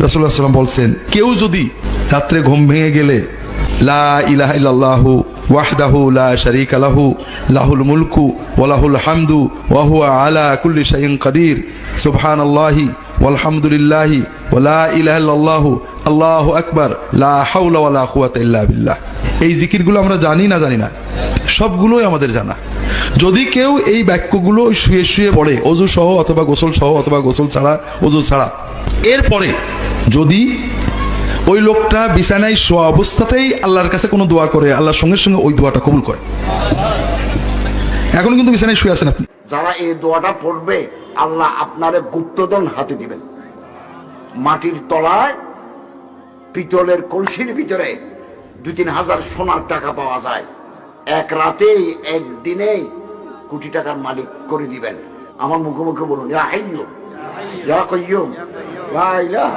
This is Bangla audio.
রাসূলুল্লাহ সাল্লাল্লাহু আলাইহি ওয়াসাল্লাম বলছেন, কেউ যদি রাত্রে ঘুম ভেঙে গেলে লা ইলাহা ইল্লাল্লাহু ওয়াহদাহু লা শারীকা লাহু লাহুল মুলকু ওয়া লাহুল হামদু ওয়া হুয়া আলা কুল্লি শাইইন কাদির সুবহানাল্লাহি ওয়ালহামদুলিল্লাহি ওয়া লা ইলাহা ইল্লাল্লাহু আল্লাহু আকবার লা হাওলা ওয়া লা কুওয়াতা ইল্লা বিল্লাহ। এই জিকিরগুলো আমরা জানি না, সবগুলোই আমাদের জানা। যদি কেউ এই বাক্যগুলো শুয়ে শুয়ে পড়ে, ওযু সহ অথবা গোসল সহ অথবা গোসল ছাড়া, ওযু ছাড়া, এরপরে যদি ওই লোকটা বিছানায় শোয়া অবস্থাতেই আল্লাহর কাছে কোনো দোয়া করে, আল্লাহর সঙ্গে সঙ্গে ওই দোয়াটা কবুল করে। এখন কিন্তু বিছানায় শুয়ে আছেন আপনি, যারা এই দোয়াটা পড়বে আল্লাহ আপনারে গুপ্তধন হাতে দিবেন। মাটির তলায় পিতলের কলসির ভিতরে 2-3 হাজার সোনার টাকা পাওয়া যায়। এক রাতেই একদিনেই কোটি টাকার মালিক করে দিবেন। আমার মুখে মুখে বলুন, ইয়া হাইয়্যু ইয়া কাইয়্যুম লা ইলাহা